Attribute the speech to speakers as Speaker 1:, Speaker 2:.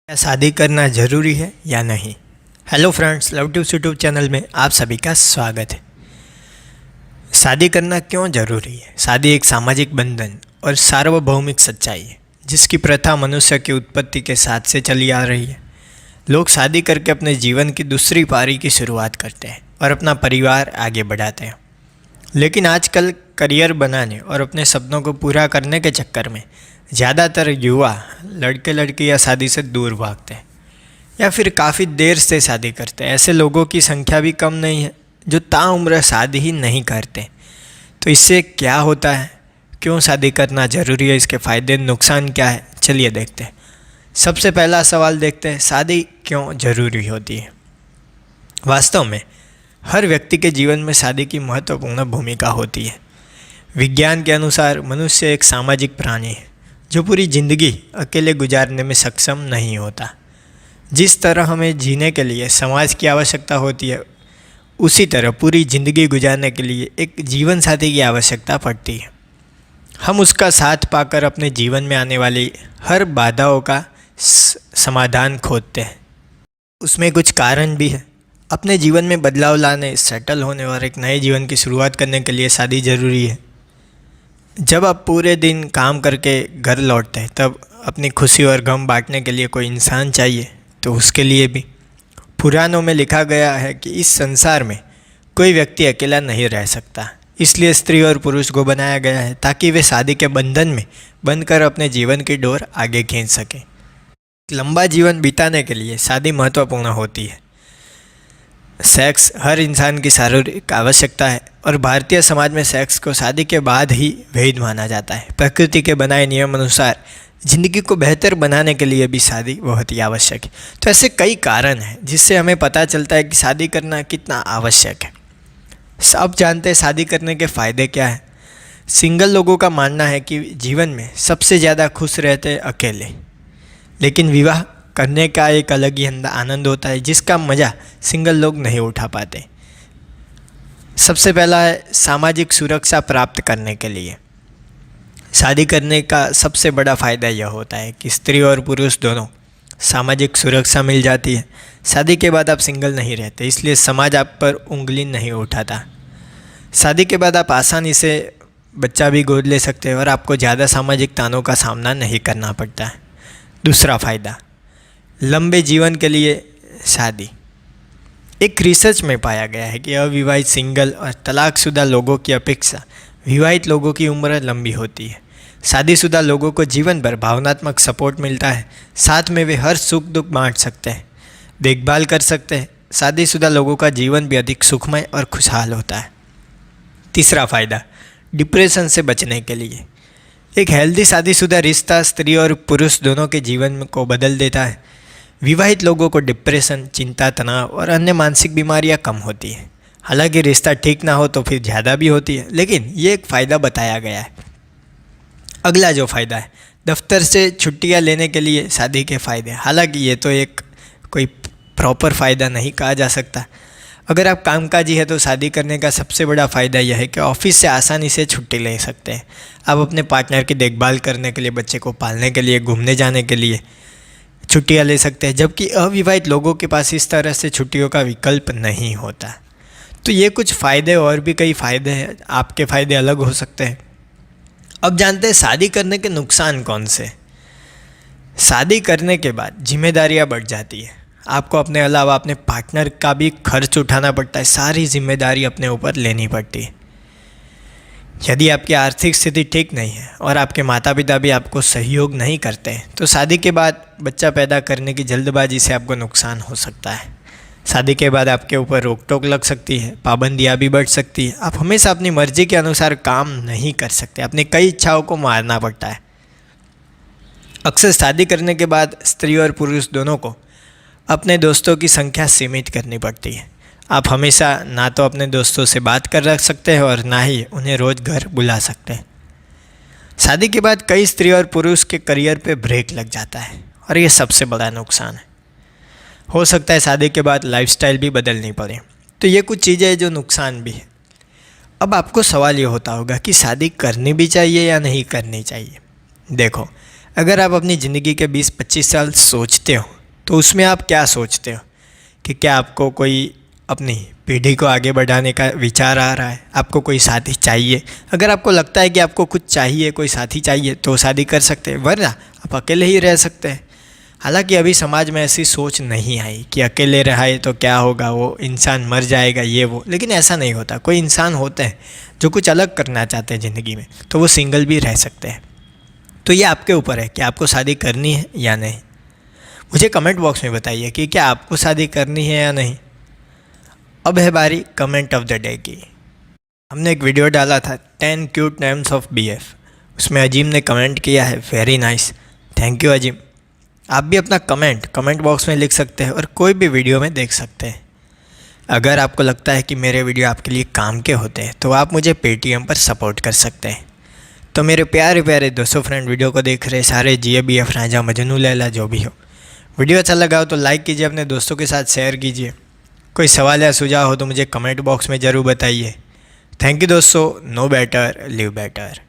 Speaker 1: क्या शादी करना ज़रूरी है या नहीं। Hello friends, love tips YouTube channel में आप सभी का स्वागत है। शादी करना क्यों ज़रूरी है। शादी एक सामाजिक बंधन और सार्वभौमिक सच्चाई है जिसकी प्रथा मनुष्य की उत्पत्ति के साथ से चली आ रही है। लोग शादी करके अपने जीवन की दूसरी पारी की शुरुआत करते हैं और अपना परिवार आगे बढ़ाते हैं। लेकिन आजकल करियर बनाने और अपने सपनों को पूरा करने के चक्कर में ज़्यादातर युवा लड़के लड़कियां शादी से दूर भागते हैं या फिर काफ़ी देर से शादी करते हैं। ऐसे लोगों की संख्या भी कम नहीं है जो ताउम्र शादी ही नहीं करते। तो इससे क्या होता है, क्यों शादी करना ज़रूरी है, इसके फ़ायदे नुकसान क्या है, चलिए देखते हैं। सबसे पहला सवाल देखते हैं, शादी क्यों ज़रूरी होती है। वास्तव में हर व्यक्ति के जीवन में शादी की महत्वपूर्ण भूमिका होती है। विज्ञान के अनुसार मनुष्य एक सामाजिक प्राणी है जो पूरी ज़िंदगी अकेले गुजारने में सक्षम नहीं होता। जिस तरह हमें जीने के लिए समाज की आवश्यकता होती है, उसी तरह पूरी ज़िंदगी गुजारने के लिए एक जीवन साथी की आवश्यकता पड़ती है। हम उसका साथ पाकर अपने जीवन में आने वाली हर बाधाओं का समाधान खोजते हैं। उसमें कुछ कारण भी है। अपने जीवन में बदलाव लाने, सेटल होने और एक नए जीवन की शुरुआत करने के लिए शादी ज़रूरी है। जब आप पूरे दिन काम करके घर लौटते हैं तब अपनी खुशी और गम बांटने के लिए कोई इंसान चाहिए, तो उसके लिए भी। पुराणों में लिखा गया है कि इस संसार में कोई व्यक्ति अकेला नहीं रह सकता, इसलिए स्त्री और पुरुष को बनाया गया है ताकि वे शादी के बंधन में बंधकर अपने जीवन की डोर आगे खींच सकें। लंबा जीवन बिताने के लिए शादी महत्वपूर्ण होती है। सेक्स हर इंसान की शारीरिक आवश्यकता है और भारतीय समाज में सेक्स को शादी के बाद ही वैध माना जाता है। प्रकृति के बनाए नियम अनुसार ज़िंदगी को बेहतर बनाने के लिए भी शादी बहुत ही आवश्यक है। तो ऐसे कई कारण हैं जिससे हमें पता चलता है कि शादी करना कितना आवश्यक है। सब जानते हैं शादी करने के फ़ायदे क्या हैं। सिंगल लोगों का मानना है कि जीवन में सबसे ज़्यादा खुश रहते हैं अकेले, लेकिन विवाह करने का एक अलग ही आनंद होता है जिसका मज़ा सिंगल लोग नहीं उठा पाते। सबसे पहला है सामाजिक सुरक्षा प्राप्त करने के लिए। शादी करने का सबसे बड़ा फ़ायदा यह होता है कि स्त्री और पुरुष दोनों सामाजिक सुरक्षा मिल जाती है। शादी के बाद आप सिंगल नहीं रहते, इसलिए समाज आप पर उंगली नहीं उठाता। शादी के बाद आप आसानी से बच्चा भी गोद ले सकते हैं और आपको ज़्यादा सामाजिक तानों का सामना नहीं करना पड़ता है। दूसरा फ़ायदा, लंबे जीवन के लिए शादी। एक रिसर्च में पाया गया है कि अविवाहित, सिंगल और तलाकशुदा लोगों की अपेक्षा विवाहित लोगों की उम्र लंबी होती है। शादीशुदा लोगों को जीवन भर भावनात्मक सपोर्ट मिलता है, साथ में वे हर सुख दुख बांट सकते हैं, देखभाल कर सकते हैं। शादीशुदा लोगों का जीवन भी अधिक सुखमय और खुशहाल होता है। तीसरा फ़ायदा, डिप्रेशन से बचने के लिए। एक हेल्दी शादीशुदा रिश्ता स्त्री और पुरुष दोनों के जीवन को बदल देता है। विवाहित लोगों को डिप्रेशन, चिंता, तनाव और अन्य मानसिक बीमारियां कम होती हैं। हालांकि रिश्ता ठीक ना हो तो फिर ज़्यादा भी होती है, लेकिन ये एक फ़ायदा बताया गया है। अगला जो फ़ायदा है, दफ्तर से छुट्टियां लेने के लिए शादी के फ़ायदे। हालांकि ये तो एक कोई प्रॉपर फ़ायदा नहीं कहा जा सकता। अगर आप कामकाजी है तो शादी करने का सबसे बड़ा फ़ायदा यह है कि ऑफिस से आसानी से छुट्टी ले सकते हैं। आप अपने पार्टनर की देखभाल करने के लिए, बच्चे को पालने के लिए, घूमने जाने के लिए छुट्टियां ले सकते हैं, जबकि अविवाहित लोगों के पास इस तरह से छुट्टियों का विकल्प नहीं होता। तो ये कुछ फ़ायदे, और भी कई फ़ायदे हैं, आपके फ़ायदे अलग हो सकते हैं। अब जानते हैं शादी करने के नुकसान कौन से। शादी करने के बाद जिम्मेदारियां बढ़ जाती है। आपको अपने अलावा अपने पार्टनर का भी खर्च उठाना पड़ता है, सारी जिम्मेदारी अपने ऊपर लेनी पड़ती है। यदि आपकी आर्थिक स्थिति ठीक नहीं है और आपके माता पिता भी आपको सहयोग नहीं करते हैं, तो शादी के बाद बच्चा पैदा करने की जल्दबाजी से आपको नुकसान हो सकता है। शादी के बाद आपके ऊपर रोक टोक लग सकती है, पाबंदियाँ भी बढ़ सकती है। आप हमेशा अपनी मर्जी के अनुसार काम नहीं कर सकते, अपनी कई इच्छाओं को मारना पड़ता है। अक्सर शादी करने के बाद स्त्री और पुरुष दोनों को अपने दोस्तों की संख्या सीमित करनी पड़ती है। आप हमेशा ना तो अपने दोस्तों से बात कर रख सकते हैं और ना ही उन्हें रोज़ घर बुला सकते हैं। शादी के बाद कई स्त्री और पुरुष के करियर पे ब्रेक लग जाता है और ये सबसे बड़ा नुकसान है। हो सकता है शादी के बाद लाइफस्टाइल भी बदलनी पड़े। तो ये कुछ चीज़ें जो नुकसान भी है। अब आपको सवाल ये होता होगा कि शादी करनी भी चाहिए या नहीं करनी चाहिए। देखो, अगर आप अपनी ज़िंदगी के 20-25 साल सोचते हो तो उसमें आप क्या सोचते हो कि क्या आपको कोई अपनी पीढ़ी को आगे बढ़ाने का विचार आ रहा है, आपको कोई साथी चाहिए? अगर आपको लगता है कि आपको कुछ चाहिए, कोई साथी चाहिए, तो शादी कर सकते हैं, वरना आप अकेले ही रह सकते हैं। हालांकि अभी समाज में ऐसी सोच नहीं आई कि अकेले रहे तो क्या होगा, वो इंसान मर जाएगा, ये वो, लेकिन ऐसा नहीं होता। कोई इंसान होते हैं जो कुछ अलग करना चाहते हैं ज़िंदगी में, तो वो सिंगल भी रह सकते हैं। तो ये आपके ऊपर है कि आपको शादी करनी है या नहीं। मुझे कमेंट बॉक्स में बताइए कि क्या आपको शादी करनी है या नहीं। अब है बारी कमेंट ऑफ द डे की। हमने एक वीडियो डाला था 10 क्यूट नेम्स ऑफ BF, उसमें अजीम ने कमेंट किया है, वेरी नाइस, थैंक यू अजीम। आप भी अपना कमेंट बॉक्स में लिख सकते हैं और कोई भी वीडियो में देख सकते हैं। अगर आपको लगता है कि मेरे वीडियो आपके लिए काम के होते हैं तो आप मुझे Paytm पर सपोर्ट कर सकते हैं। तो मेरे प्यारे प्यारे दोस्तों, फ्रेंड, वीडियो को देख रहे सारे GABF, राजा, मजनू, लैला, जो भी हो, वीडियो अच्छा लगा हो तो लाइक कीजिए, अपने दोस्तों के साथ शेयर कीजिए। कोई सवाल या सुझाव हो तो मुझे कमेंट बॉक्स में ज़रूर बताइए। थैंक यू दोस्तों। No better live better.